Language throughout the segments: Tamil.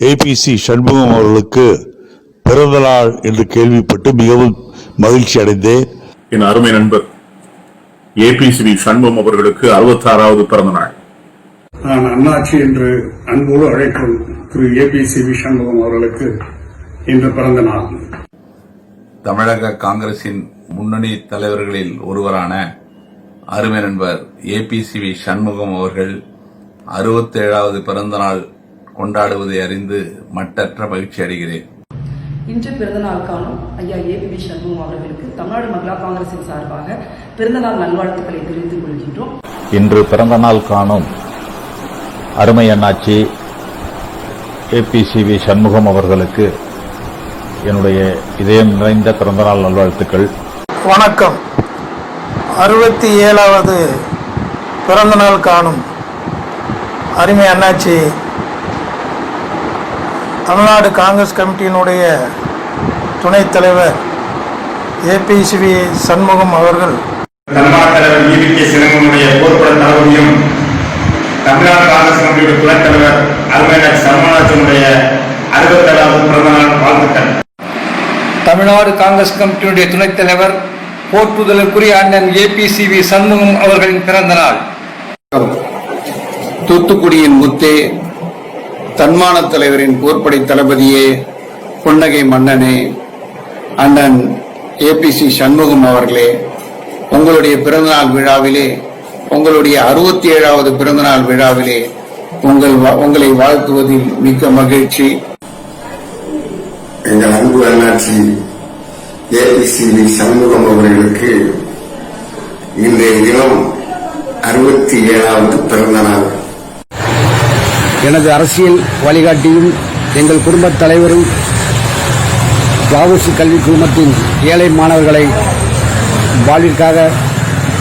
ஏபிசி சண்முகம் அவர்களுக்கு பிறந்த நாள் என்று கேள்விப்பட்டு மிகவும் மகிழ்ச்சி அடைந்தேன். என் அருமை நண்பர் ஏபிசி சண்முகம் அவர்களுக்கு 66வது பிறந்த நாள். நான் அண்ணாச்சி என்று அன்போடு அழைக்கும் திரு ஏபிசி சண்முகம் அவர்களுக்கு இன்று பிறந்த நாள். தமிழக காங்கிரசின் முன்னணி தலைவர்களில் ஒருவரான அருமை நண்பர் ஏபிசி சண்முகம் அவர்கள் 67வது பிறந்த நாள் கொண்டாடுவதை அறிந்து மட்டற்ற மகிழ்ச்சி அடைகிறேன். இன்று பிறந்தநாள் காணும் ஐயா ஏபிசி சண்முகம் அவர்களுக்கு தமிழ்நாடு மகிழா காங்கிரசின் சார்பாக பிறந்தநாள் நல்வாழ்த்துக்களை தெரிவித்துக் கொள்கின்றோம். இன்று பிறந்தநாள் காணும் அருமை அண்ணாச்சி ஏபிசி சண்முகம் அவர்களுக்கு என்னுடைய இதயம் நிறைந்த பிறந்தநாள் நல்வாழ்த்துக்கள். வணக்கம். 67வது பிறந்தநாள் காணும் அருமை அண்ணாச்சி தமிழ்நாடு காங்கிரஸ் கமிட்டியினுடைய துணைத் தலைவர் ஏபிசி சண்முகம் அவர்கள் தலைவர் ஈவிகே சிவனுடைய போர்ப்பட தளபதியும் தமிழ்நாடு காங்கிரஸ் கமிட்டியுடைய துணைத் தலைவர் அருமைநாத் சர்மநாதனுடைய 67வது பிறந்தநாள் வாழ்த்துக்கள். தமிழ்நாடு காங்கிரஸ் கமிட்டியுடைய துணைத் தலைவர் போற்றுதலுக்குரிய அண்ணன் ஏபிசி சண்முகம் அவர்களின் பிறந்த நாள். தூத்துக்குடியின் முத்தே, தன்மான தலைவரின் போர்ப்படை தளபதியே, புன்னகை மன்னனே, அண்ணன் ஏபிசி சண்முகம் அவர்களே, உங்களுடைய பிறந்தநாள் விழாவிலே, உங்களுடைய 67வது பிறந்தநாள் விழாவிலே உங்களை வாழ்த்துவதில் மிக்க மகிழ்ச்சி. எங்கள் அன்பு அண்ணாச்சி ஏபிசி சண்முகம் அவர்களுக்கு இன்றைய தினம் 67வது பிறந்த நாள். எனது அரசியல் வழிகாட்டியும் எங்கள் குடும்பத் தலைவரும் வஉசி கல்வி குழுமத்தின் ஏழை மாணவர்களை வாழ்விற்காக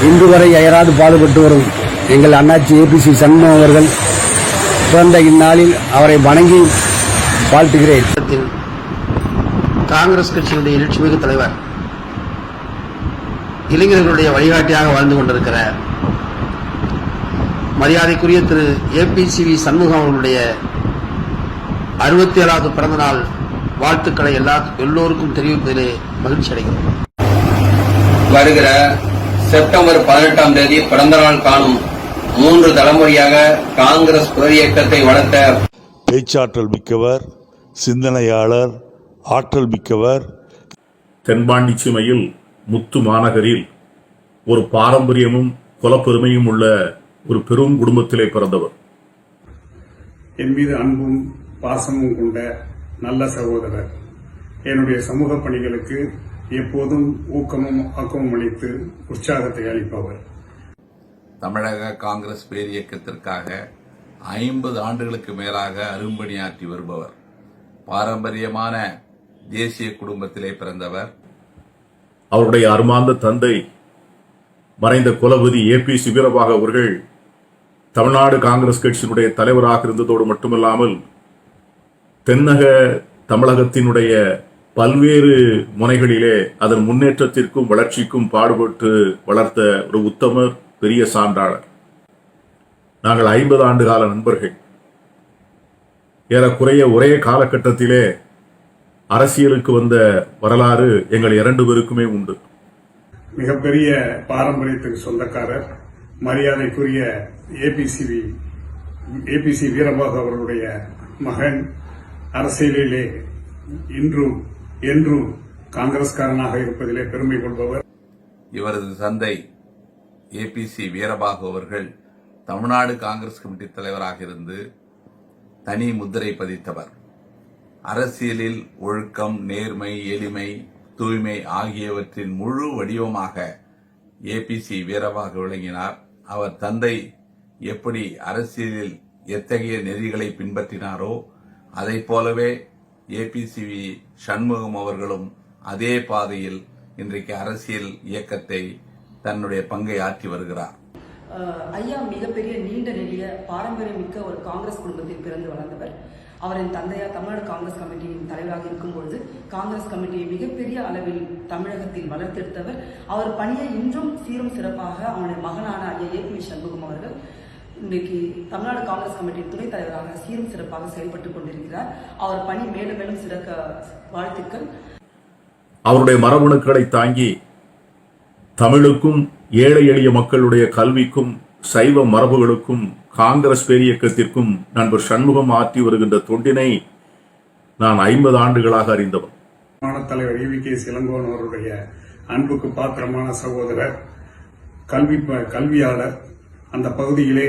இன்று வரை அயராது பாடுபட்டு வரும் எங்கள் அண்ணாச்சி ஏபிசி சண்முகம் அவர்கள் பிறந்த இந்நாளில் அவரை வணங்கி வாழ்த்துகிறேன். காங்கிரஸ் கட்சியினுடைய எழுச்சிமிகு தலைவர், இளைஞர்களுடைய வழிகாட்டியாக வாழ்ந்து கொண்டிருக்கிற மரியாதைக்குரிய திரு ஏபிசி சண்முகம் அவர்களுடைய 67வது பிறந்த நாள் வாழ்த்துக்களை எல்லோருக்கும் தெரிவிப்பதிலே மகிழ்ச்சி அடைகிறோம். வருகிற செப்டம்பர் 18ஆம் தேதி பிறந்த நாள் காணும் 3 தலைமுறையாக காங்கிரஸ் புதியக்கத்தை வளர்த்த பேச்சாற்றல் மிக்கவர், சிந்தனையாளர், ஆற்றல் மிக்கவர். தென்பாண்டி சீமையில் முத்து மாநகரில் ஒரு பாரம்பரியமும் குலப்பெருமையும் உள்ள ஒரு பெரும் குடும்பத்திலே பிறந்தவர். என் மீது அன்பும் பாசமும் கொண்ட நல்ல சகோதரர். என்னுடைய சமூக பணிகளுக்கு எப்போதும் ஊக்கமும் ஆக்கமும் அளித்து உற்சாகத்தை அளிப்பவர். தமிழக காங்கிரஸ் பேரியக்கத்திற்காக 50 ஆண்டுகளுக்கு மேலாக அரும்பணியாற்றி வருபவர். பாரம்பரியமான தேசிய குடும்பத்திலே பிறந்தவர். அவருடைய அருமாந்த தந்தை மறைந்த குலபதி ஏபிசி வீரபாகு அவர்கள் தமிழ்நாடு காங்கிரஸ் கட்சியினுடைய தலைவராக இருந்ததோடு மட்டுமல்லாமல் தென்னக தமிழகத்தினுடைய பல்வேறு முனைகளிலே அதன் முன்னேற்றத்திற்கும் வளர்ச்சிக்கும் பாடுபட்டு வளர்த்த ஒரு உத்தமர், பெரிய சான்றாளர். நாங்கள் 50 ஆண்டு கால நண்பர்கள். ஏறக்குறைய ஒரே காலகட்டத்திலே அரசியலுக்கு வந்த வரலாறு எங்கள் 2 பேருக்குமே உண்டு. மிகப்பெரிய பாரம்பரியத்துக்கு சொந்தக்காரர் மரியாதைக்குரிய ஏபிசி வீரபாகு அவர்களுடைய மகன், அரசியலிலே இன்றும் என்றும் காங்கிரஸ்காரனாக இருப்பதிலே பெருமை கொள்பவர். இவரது தந்தை ஏபிசி வீரபாகு அவர்கள் தமிழ்நாடு காங்கிரஸ் கமிட்டி தலைவராக இருந்து தனி முத்திரை பதித்தவர். அரசியலில் ஒழுக்கம், நேர்மை, எளிமை, தூய்மை ஆகியவற்றின் முழு வடிவமாக ஏபிசி வீரபாகு விளங்கினார். அவர் தந்தை எப்படி அரசியலில் எத்தகைய நெறிகளை பின்பற்றினாரோ அதைப் போலவே ஏபிசி சண்முகம் அவர்களும் அதே பாதையில் இன்றைக்கு அரசியல் இயக்கத்தை தன்னுடைய பங்கை ஆற்றி வருகிறார். ஐயா மிகப்பெரிய நீண்ட நெடிய பாரம்பரியமிக்க ஒரு காங்கிரஸ் குடும்பத்தில் பிறந்து வளர்ந்தவர். அவரின் தந்தையார் தமிழ்நாடு காங்கிரஸ் கமிட்டியின் தலைவராக இருக்கும்பொழுது காங்கிரஸ் கமிட்டியை மிகப்பெரிய அளவில் தமிழகத்தில் வளர்த்தெடுத்தவர். அவர் பணியை இன்றும் சீரும் சிறப்பாக அவருடைய மகனான ஐயா ஏபிசி சண்முகம் அவர்கள் இன்றைக்கு தமிழ்நாடு காங்கிரஸ் கமிட்டியின் துணைத் தலைவராக சீரும் சிறப்பாக செயல்பட்டுக் கொண்டிருக்கிறார். அவர் பணி மேலும் மேலும் சிறக்க வாழ்த்துக்கள். அவருடைய மரபணுக்களை தாங்கி தமிழுக்கும் ஏழை எளிய மக்களுடைய கல்விக்கும் சைவ மரபுகளுக்கும் காங்கிரஸ் பேரியக்கத்திற்கும் நண்பர் சண்முகம் ஆற்றி வருகின்ற தொண்டினை நான் 50 ஆண்டுகளாக அறிந்தவர். தலைவர் EVK இளங்கோவன் அவருடைய அன்புக்கு பாத்திரமான சகோதரர், கல்வியாளர், அந்த பகுதியிலே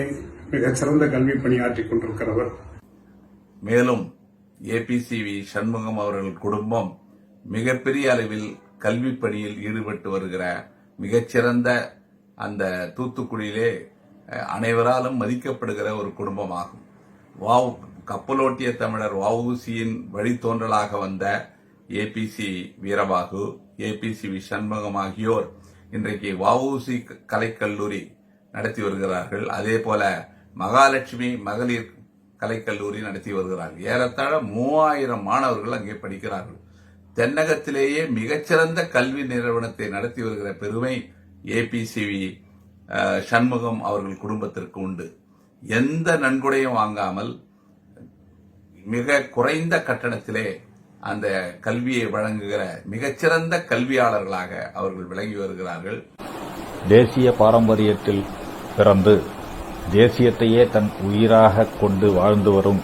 மிகச்சிறந்த கல்வி பணியாற்றிக் கொண்டிருக்கிறவர். மேலும் APCV சண்முகம் அவர்கள் குடும்பம் மிகப்பெரிய அளவில் கல்வி பணியில் ஈடுபட்டு வருகிற மிகச்சிறந்த அந்த தூத்துக்குடியிலே அனைவராலும் மதிக்கப்படுகிற ஒரு குடும்பமாகும். கப்பலோட்டிய தமிழர் வஉசியின் வழித்தோன்றலாக வந்த APC வீரபாகு, APCV சண்முகம் ஆகியோர் இன்றைக்கு வஉசி கலைக்கல்லூரி நடத்தி வருகிறார்கள். அதே போல மகாலட்சுமி மகளிர் கலைக்கல்லூரி நடத்தி வருகிறார்கள். ஏறத்தாழ 3000 மாணவர்கள் அங்கே படிக்கிறார்கள். தென்னகத்திலேயே மிகச்சிறந்த கல்வி நிறுவனத்தை நடத்தி வருகிற பெருமை APCV சண்முகம் அவர்கள் குடும்பத்திற்கு உண்டு. எந்த நன்கொடையும் வாங்காமல் மிக குறைந்த கட்டணத்திலே அந்த கல்வியை வழங்குகிற மிகச்சிறந்த கல்வியாளர்களாக அவர்கள் விளங்கி வருகிறார்கள். தேசிய பாரம்பரியத்தில் பிறந்து தேசியத்தையே தன் உயிராக கொண்டு வாழ்ந்து வரும்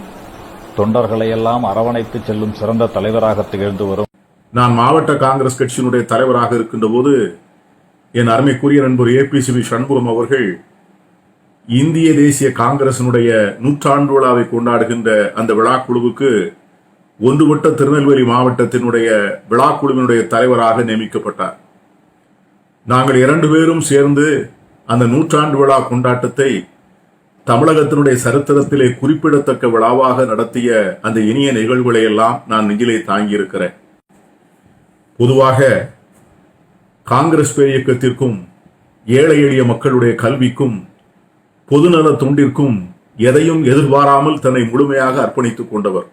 தொண்டர்களையெல்லாம் அரவணைத்து செல்லும் சிறந்த தலைவராக திகழ்ந்து வரும். நான் மாவட்ட காங்கிரஸ் கட்சியினுடைய தலைவராக இருக்கின்ற போது என் அருமைக்குரிய நண்பர் APCV சண்முகம் அவர்கள் இந்திய தேசிய காங்கிரசினுடைய 100 விழாவை கொண்டாடுகின்ற அந்த விழாக்குழுவுக்கு ஒன்றுபட்ட திருநெல்வேலி மாவட்டத்தினுடைய விழாக்குழுவினுடைய தலைவராக நியமிக்கப்பட்டார். நாங்கள் 2 பேரும் சேர்ந்து அந்த 100 விழா கொண்டாட்டத்தை தமிழகத்தினுடைய சரித்திரத்திலே குறிப்பிடத்தக்க விழாவாக நடத்திய அந்த இனிய நிகழ்வுகளை எல்லாம் நான் நெஞ்சிலே தாங்கியிருக்கிறேன். பொதுவாக காங்கிரஸ் பேரியக்கத்திற்கும் ஏழை எளிய மக்களுடைய கல்விக்கும் பொதுநல தொண்டிற்கும் எதையும் எதிர்பாராமல் தன்னை முழுமையாக அர்ப்பணித்துக் கொண்டவர்.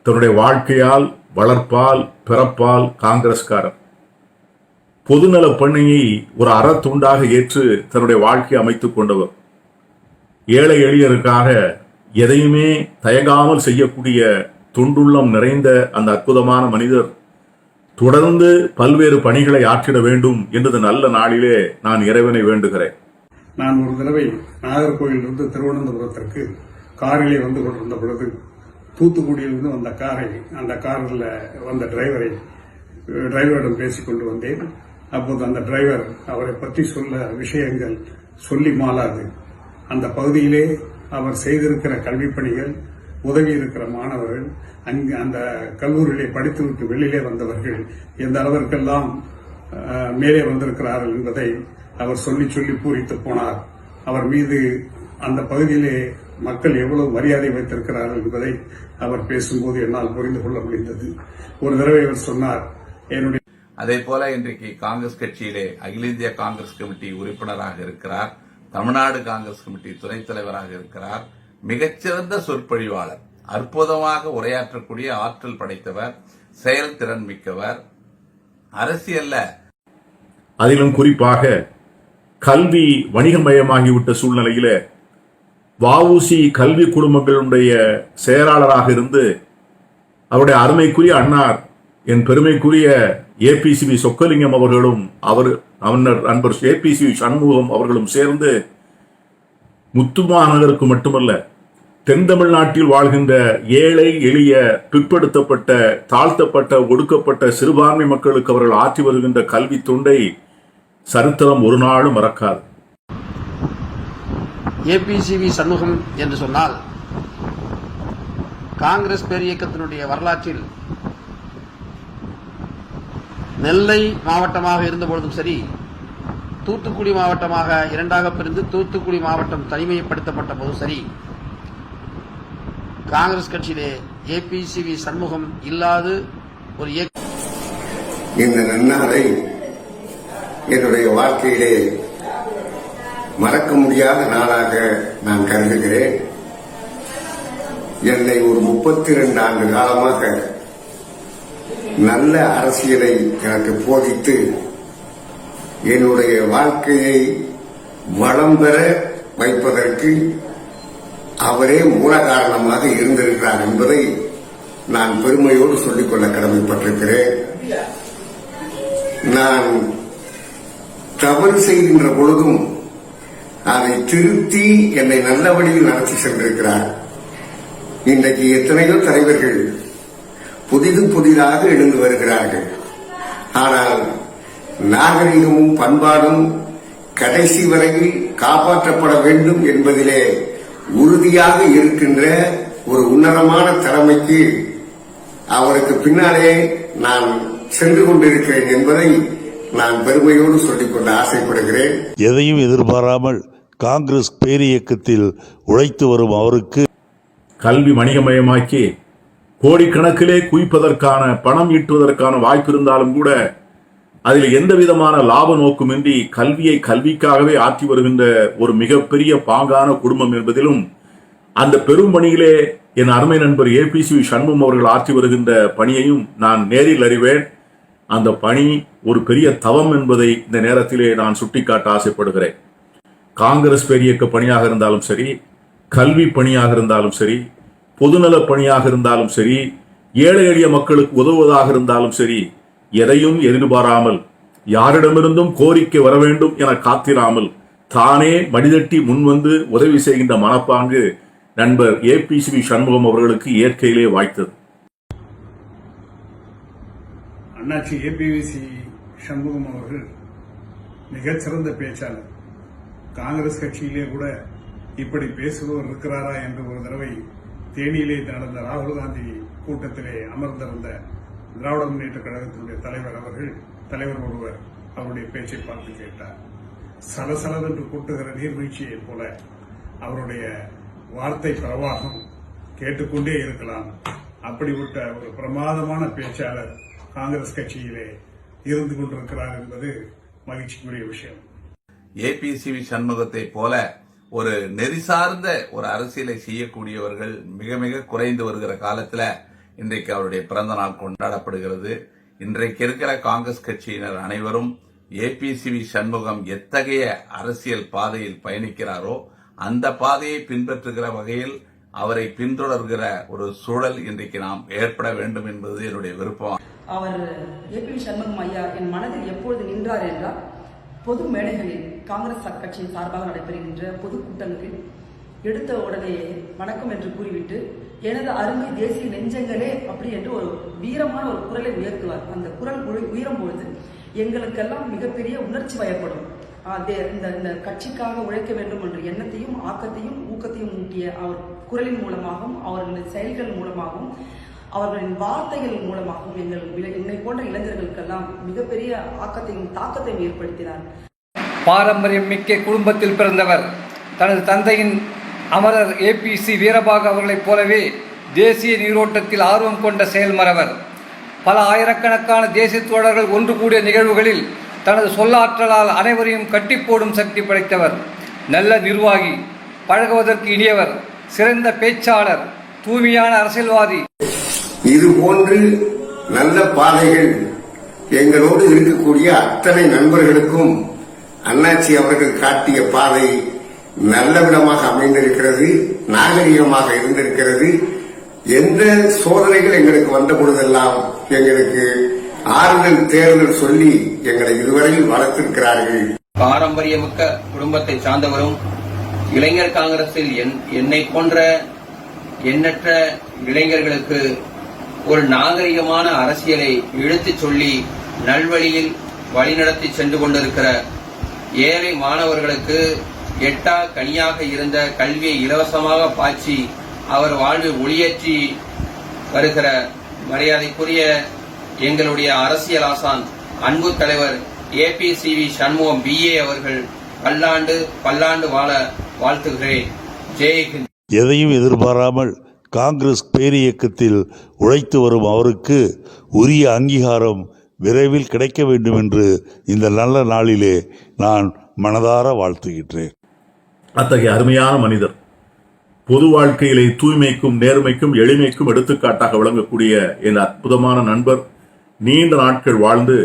தன்னுடைய வாழ்க்கையால், வளர்ப்பால், பிறப்பால் காங்கிரஸ்காரர். பொதுநல பணியை ஒரு அறத்துண்டாக ஏற்று தன்னுடைய வாழ்க்கையை அமைத்துக் கொண்டவர். ஏழை எளியருக்காக எதையுமே தயங்காமல் செய்யக்கூடிய தொண்டுள்ளம் நிறைந்த அந்த அற்புதமான மனிதர் தொடர்ந்து பல்வேறு பணிகளை ஆற்றிட வேண்டும் என்றது நல்ல நாளிலே நான் இறைவனை வேண்டுகிறேன். நான் ஒரு தடவை நாகர்கோயிலிருந்து திருவனந்தபுரத்திற்கு காரிலே வந்து கொண்டிருந்த பொழுது தூத்துக்குடியிலிருந்து வந்த அந்த காரில் வந்த டிரைவரிடம் பேசிக்கொண்டு வந்தேன். அப்போது அந்த டிரைவர் அவரை பற்றி சொல்ல விஷயங்கள் சொல்லி மாளாது. அந்த பகுதியிலே அவர் செய்திருக்கிற கல்விப் பணிகள், உதவி இருக்கிற மாணவர்கள், அங்கு அந்த கல்லூரியிலே படித்துவிட்டு வெளியிலே வந்தவர்கள் எந்த அளவிற்கெல்லாம் மேலே வந்திருக்கிறார்கள் என்பதை அவர் சொல்லி சொல்லி பூரித்து போனார். அவர் மீது அந்த பகுதியிலே மக்கள் எவ்வளவு மரியாதை வைத்திருக்கிறார்கள் என்பதை அவர் பேசும்போது என்னால் புரிந்து கொள்ள முடிந்தது. ஒரு தடவை அவர் சொன்னார், என்னுடைய அதே போல இன்றைக்கு காங்கிரஸ் கட்சியிலே அகில இந்திய காங்கிரஸ் கமிட்டி உறுப்பினராக இருக்கிறார். தமிழ்நாடு காங்கிரஸ் கமிட்டி துணைத் தலைவராக இருக்கிறார். மிகச்சிறந்த சொற்பொழிவாளர், அற்புதமாக உரையாற்றக்கூடிய ஆற்றல் படைத்தவர், செயல்திறன் மிக்கவர். அரசியல்ல அதிலும் குறிப்பாக கல்வி வணிகமயமாகிவிட்ட சூழ்நிலையில வஉசி கல்வி குழுமங்களுடைய செயலாளராக இருந்து அவருடைய அருமைக்குரிய அண்ணார் என் பெருமைக்குரிய APCV சொக்கலிங்கம் அவர்களும் நண்பர் APCV சண்முகம் அவர்களும் சேர்ந்து முத்துமாநகருக்கு மட்டுமல்ல தென் தமிழ்நாட்டில் வாழ்கின்ற ஏழை எளிய பிற்படுத்தப்பட்ட தாழ்த்தப்பட்ட ஒடுக்கப்பட்ட சிறுபான்மை மக்களுக்கு அவர்கள் ஆற்றி வருகின்ற கல்வி தொண்டை சரித்திரம் ஒரு நாளும் மறக்காது. APCV சண்முகம் என்று சொன்னால் காங்கிரஸ் பேரியக்கத்தினுடைய வரலாற்றில் நெல்லை மாவட்டமாக இருந்தபொழுதும் சரி, தூத்துக்குடி மாவட்டமாக இரண்டாக பிரிந்து தூத்துக்குடி மாவட்டம் தனிமைப்படுத்தப்பட்ட போதும் சரி, காங்கிரஸ் கட்சியிலே APCV சண்முகம் இல்லாது ஒரு இந்த நன்னாளை என்னுடைய வாழ்க்கையிலே மறக்க முடியாத நாளாக நான் கருதுகிறேன். என்னை ஒரு 32 ஆண்டு காலமாக நல்ல அரசியலை எனக்கு போதித்து என்னுடைய வாழ்க்கையை வளம் பெற வைப்பதற்கு அவரே மூல காரணமாக இருந்திருக்கிறார் என்பதை நான் பெருமையோடு சொல்லிக்கொள்ள கடமைப்பட்டிருக்கிறேன். நான் தவறு செய்கின்ற பொழுதும் அதை திருத்தி என்னை நல்ல வழியில் நடத்தி சென்றிருக்கிறார். இன்றைக்கு எத்தனையோ தலைவர்கள் புதிதாக எழுந்து வருகிறார்கள். ஆனால் நாகரிகமும் பண்பாடும் கடைசி வரையில் காப்பாற்றப்பட வேண்டும் என்பதிலே உறுதியாக இருக்கின்ற ஒரு உன்னதமான தலைமைக்கு அவருக்கு பின்னாலே நான் சென்று கொண்டிருக்கிறேன் என்பதை நான் பெருமையோடு சொல்லிக்கொள்ள ஆசைப்படுகிறேன். எதையும் எதிர்பாராமல் காங்கிரஸ் பேரியக்கத்தில் உழைத்து வரும் அவருக்கு கல்வி வணிகமயமாக்கி கோடிக்கணக்கிலே குவிப்பதற்கான பணம் ஈட்டுவதற்கான வாய்ப்பு இருந்தாலும் கூட அதில் எந்த விதமான லாப நோக்குமின்றி கல்வியை கல்விக்காகவே ஆற்றி வருகின்ற ஒரு மிகப்பெரிய பாங்கான குடும்பம் என்பதிலும் அந்த பெரும் பணியிலே என் அருமை நண்பர் ஏபிசி சண்முகம் அவர்கள் ஆற்றி வருகின்ற பணியையும் நான் நேரில் அறிவேன். அந்த பணி ஒரு பெரிய தவம் என்பதை இந்த நேரத்திலே நான் சுட்டிக்காட்ட ஆசைப்படுகிறேன். காங்கிரஸ் பேரியக்க பணியாக இருந்தாலும் சரி, கல்வி பணியாக இருந்தாலும் சரி, பொதுநல பணியாக இருந்தாலும் சரி, ஏழை எளிய மக்களுக்கு உதவுவதாக இருந்தாலும் சரி, எதையும் எதிர்பாராமல் யாரிடமிருந்தும் கோரிக்கை வர வேண்டும் என காத்திராமல் தானே மடிதட்டி முன்வந்து உதவி செய்கின்ற மனப்பாங்கு நண்பர் ஏபிசி சண்முகம் அவர்களுக்கு இயற்கையிலே வாய்த்தது. அண்ணாச்சி ஏபிசி சண்முகம் அவர்கள் மிகச்சிறந்த பேச்சாளர். காங்கிரஸ் கட்சியிலே கூட இப்படி பேசுபவர் இருக்கிறாரா என்று ஒரு தடவை தேனியிலே நடந்த ராகுல் காந்தி கூட்டத்திலே அமர்ந்திருந்த திராவிட முன்னேற்ற கழகத்தினுடைய தலைவர் ஒருவர் அவருடைய பேச்சை பார்த்து கேட்டார். சலசலவென்று கூட்டுகிற நீர்வீழ்ச்சியை போல அவருடைய வார்த்தை பிரவாகம் கேட்டுக்கொண்டே இருக்கலாம். அப்படிப்பட்ட ஒரு பிரமாதமான பேச்சாளர் காங்கிரஸ் கட்சியிலே இருந்து கொண்டிருக்கிறார் என்பது மகிழ்ச்சிக்குரிய விஷயம். ஏபிசி சண்முகத்தை போல ஒரு நெறி சார்ந்த ஒரு அரசியலை செய்யக்கூடியவர்கள் மிக மிக குறைந்து வருகிற காலத்துல இன்றைக்கு அவருடைய பிறந்த நாள் கொண்டாடப்படுகிறது. இன்றைக்கு இருக்கிற காங்கிரஸ் கட்சியினர் அனைவரும் ஏபிசி சண்முகம் எத்தகைய அரசியல் பாதையில் பயணிக்கிறாரோ அந்த பாதையை பின்பற்றுகிற வகையில் அவரை பின்தொடர்கிற ஒரு சூழல் இன்றைக்கு நாம் ஏற்பட வேண்டும் என்பது என்னுடைய விருப்பம். அவர் ஏபி சண்முகம் ஐயா என் மனதில் எப்பொழுது நின்றார் என்றால், பொது மேடைகளில் காங்கிரஸ் கட்சியின் சார்பாக நடைபெறுகின்ற பொதுக்கூட்டங்களில் எடுத்த உடனேயே வணக்கம் என்று கூறிவிட்டு எனது அருமை தேசிய நெஞ்சங்களே அப்படி என்று ஒரு வீரமான ஒரு குரலை உயர்த்துவார். அந்த குரல் உயரும் பொழுது எங்களுக்கெல்லாம் மிகப்பெரிய உணர்ச்சி வயப்படும். இந்த கட்சிக்காக உழைக்க வேண்டும் என்ற எண்ணத்தையும் ஆக்கத்தையும் ஊக்கத்தையும் ஊட்டிய அவர் குரலின் மூலமாகவும் அவர்களின் செயல்கள் மூலமாகவும் அவர்களின் வார்த்தைகள் மூலமாகவும் என்னை போன்ற இளைஞர்களுக்கெல்லாம் மிகப்பெரிய ஆக்கத்தையும் தாக்கத்தையும் ஏற்படுத்தினார். பாரம்பரியம் மிக்க குடும்பத்தில் பிறந்தவர். தனது தந்தையின் அமரர் ஏபிசி வீரபாகு அவர்களைப் போலவே தேசிய நீரோட்டத்தில் ஆர்வம் கொண்ட செயல்மறவர். பல ஆயிரக்கணக்கான தேசிய தோழர்கள் ஒன்று கூடிய நிகழ்வுகளில் தனது சொல்லாற்றலால் அனைவரையும் கட்டி போடும் சக்தி படைத்தவர். நல்ல நிர்வாகி, பழகுவதற்கு இனியவர், சிறந்த பேச்சாளர், தூய்மையான அரசியல்வாதி. இதுபோன்று நல்ல பாதைகள் எங்களோடு இருக்கக்கூடிய அத்தனை நண்பர்களுக்கும் அண்ணாச்சி அவர்கள் காட்டிய பாதை நல்ல விதமாக அமைந்திருக்கிறது, நாகரிகமாக இருந்திருக்கிறது. எந்த சோதனைகள் எங்களுக்கு வந்த பொழுதெல்லாம் எங்களுக்கு ஆறுதல் தேர்தல் சொல்லி எங்களை இதுவரையில் வளர்த்திருக்கிறார்கள். பாரம்பரியமிக்க குடும்பத்தை சார்ந்தவரும் இளைஞர் காங்கிரஸில் என்னை போன்ற எண்ணற்ற இளைஞர்களுக்கு ஒரு நாகரிகமான அரசியலை இழுத்துச் சொல்லி நல்வழியில் வழிநடத்தி சென்று கொண்டிருக்கிற ஏழை மாணவர்களுக்கு எட்டா கனியாக இருந்த கல்வியை இலவசமாக பாய்ச்சி அவர் வாழ்வில் ஒளியேற்றி வருகிற மரியாதைக்குரிய எங்களுடைய அரசியல் ஆசான் அன்பு தலைவர் ஏபிசி சண்முகம் BA அவர்கள் பல்லாண்டு வாழ வாழ்த்துகிறேன். ஜெய்ஹிந்த். எதையும் எதிர்பாராமல் காங்கிரஸ் பேரியக்கத்தில் உழைத்து வரும் அவருக்கு உரிய அங்கீகாரம் விரைவில் கிடைக்க வேண்டும் என்று இந்த நல்ல நாளிலே நான் மனதார வாழ்த்துகின்றேன். அத்தகைய அருமையான மனிதர், பொது வாழ்க்கையிலே தூய்மைக்கும் நேர்மைக்கும் எளிமைக்கும் எடுத்துக்காட்டாக விளங்கக்கூடிய என் அற்புதமான நண்பர் நீண்ட நாட்கள் வாழ்ந்து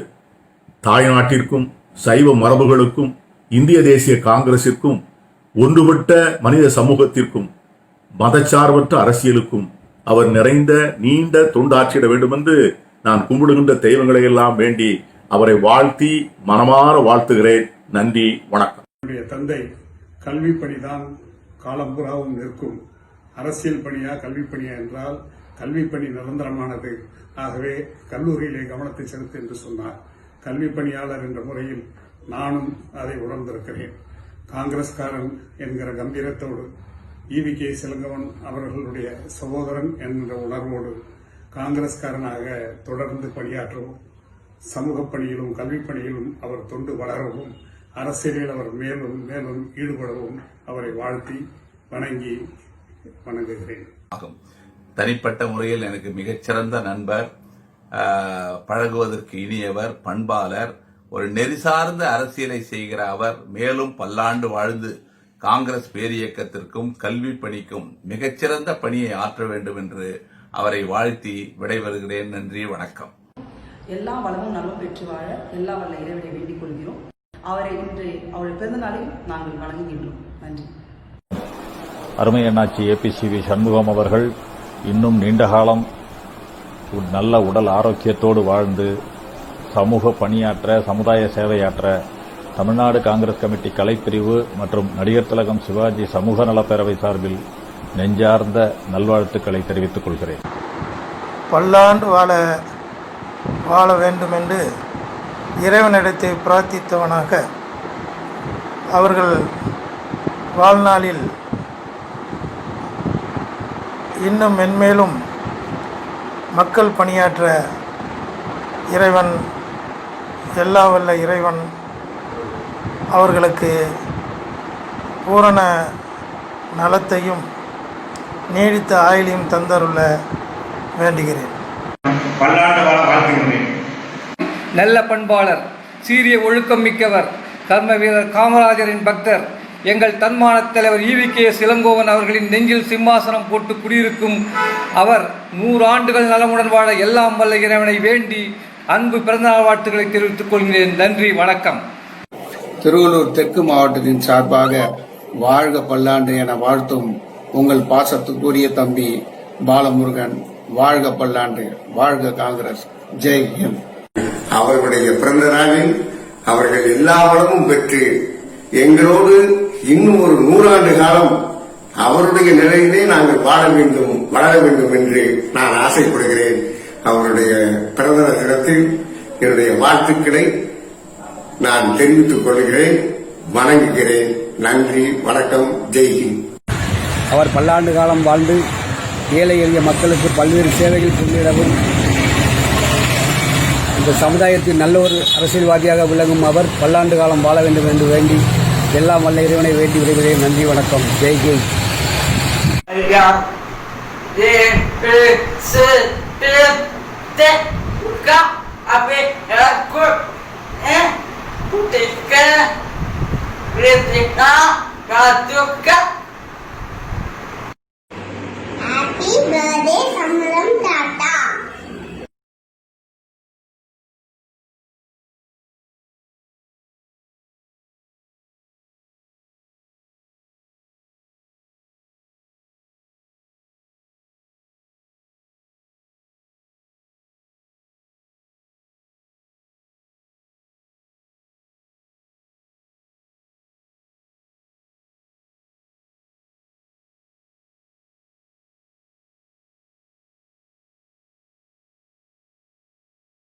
தாய்நாட்டிற்கும் சைவ மரபுகளுக்கும் இந்திய தேசிய காங்கிரசிற்கும் ஒன்றுபட்ட மனித சமூகத்திற்கும் மதச்சார்பற்ற அரசியலுக்கும் அவர் நிறைந்த நீண்ட தொண்டாற்றிட வேண்டும் என்று நான் கும்பிடுகின்ற தெய்வங்களை எல்லாம் வேண்டி அவரை வாழ்த்தி மனமாற வாழ்த்துகிறேன். நன்றி, வணக்கம். என்னுடைய தந்தை கல்வி பணிதான் காலம்புறாவும் நிற்கும். அரசியல் பணியா கல்வி பணியா என்றால் கல்வி பணி நிரந்தரமானது. ஆகவே கல்லூரியிலே கவனத்தை செலுத்து என்று சொன்னார். கல்வி பணியாளர் என்ற முறையில் நானும் அதை உணர்ந்திருக்கிறேன். காங்கிரஸ்காரன் என்கிற கம்பீரத்தோடு ஈவிகே சிலங்கவன் அவர்களுடைய சகோதரன் என்ற உணர்வோடு காங்கிரஸ்காரனாக தொடர்ந்து பணியாற்றவும், சமூக பணியிலும் கல்வி பணியிலும் அவர் தொண்டு வளரவும், அரசியலில் அவர் மேலும் மேலும் ஈடுபடவும் அவரை வாழ்த்தி வணங்குகிறேன். தனிப்பட்ட முறையில் எனக்கு மிகச்சிறந்த நண்பர், பழகுவதற்கு இனியவர், பண்பாளர், ஒரு நெறிசார்ந்த அரசியலை செய்கிற அவர் மேலும் பல்லாண்டு வாழ்ந்து காங்கிரஸ் பேரியக்கத்திற்கும் கல்வி பணிக்கும் மிகச்சிறந்த பணியை ஆற்ற வேண்டும் என்று அவரை வாழ்த்தி விடைபெறுகிறேன். நன்றி, வணக்கம். எல்லா வளமும் நலம் பெற்று வாழ எல்லா வல்ல இறைவனை வேண்டிக் கொள்கிறோம். அவரை இன்று அவருடைய பிறந்த நாளில் நாங்கள் வணங்குகின்றோம். நன்றி. அருமை அண்ணாச்சி ஏபிசிவி சண்முகம் அவர்கள் இன்னும் நீண்ட காலம் நல்ல உடல் ஆரோக்கியத்தோடு வாழ்ந்து சமூக பணியாற்ற, சமுதாய சேவையாற்ற தமிழ்நாடு காங்கிரஸ் கமிட்டி கலைப்பிரிவு மற்றும் நடிகர் திலகம் சிவாஜி சமூக நலப்பேரவை சார்பில் நெஞ்சார்ந்த நல்வாழ்த்துக்களை தெரிவித்துக் கொள்கிறேன். பல்லாண்டு வாழ வேண்டும் என்று இறைவனிடத்தை பிரார்த்தித்தவனாக அவர்கள் வாழ்நாளில் இன்னும் மென்மேலும் மக்கள் பணியாற்ற இறைவன், எல்லா வல்ல இறைவன் அவர்களுக்கு பூரண நலத்தையும் நீடித்த ஆயுளையும் தந்தருள வேண்டுகிறேன். நல்ல பண்பாளர், சீரிய ஒழுக்கம் மிக்கவர், கர்ம வீரர், காமராஜரின் பக்தர், எங்கள் தன்மான தலைவர் ஈவிகே சிலங்கோவன் அவர்களின் நெஞ்சில் சிம்மாசனம் போட்டு குடியிருக்கும் அவர் 100 ஆண்டுகள் நலமுடன் வாழ எல்லாம் வல்ல இறைவனை வேண்டி அன்பு பிறந்தநாள் வாழ்த்துக்களை தெரிவித்துக் கொள்கிறேன். நன்றி, வணக்கம். திருவள்ளூர் தெற்கு மாவட்டத்தின் சார்பாக வாழ்க பல்லாண்டு என வாழ்த்தும் உங்கள் பாசத்துக்குரிய தம்பி பாலமுருகன். வாழ்க பல்லாண்டு, வாழ்க காங்கிரஸ், ஜெய் ஹிந்த். அவர்களுடைய பிறந்த நாளில் அவர்கள் எல்லா வளமும் பெற்று எங்களோடு இன்னும் ஒரு 100 ஆண்டு காலம் அவருடைய நிலையிலே நாங்கள் வாழ வேண்டும், வளர வேண்டும் என்று நான் ஆசைப்படுகிறேன். அவருடைய பிறந்த தினத்தில் என்னுடைய வாழ்த்துக்களை நான் தெரிவித்துக் கொள்கிறேன், வணங்குகிறேன். நன்றி, வணக்கம், ஜெய்ஹிந்த். அவர் பல்லாண்டு காலம் வாழ்ந்து ஏழை எளிய மக்களுக்கு பல்வேறு சேவைகள் புரிந்திடவும் இந்த சமுதாயத்தில் நல்ல ஒரு அரசியல்வாதியாக விளங்கும் அவர் பல்லாண்டு காலம் வாழ வேண்டும் என்று வேண்டி எல்லாம் வல்ல இறைவனை வேண்டி விடைகிறேன். நன்றி, வணக்கம், ஜெய் ஹிந்த். Happy birthday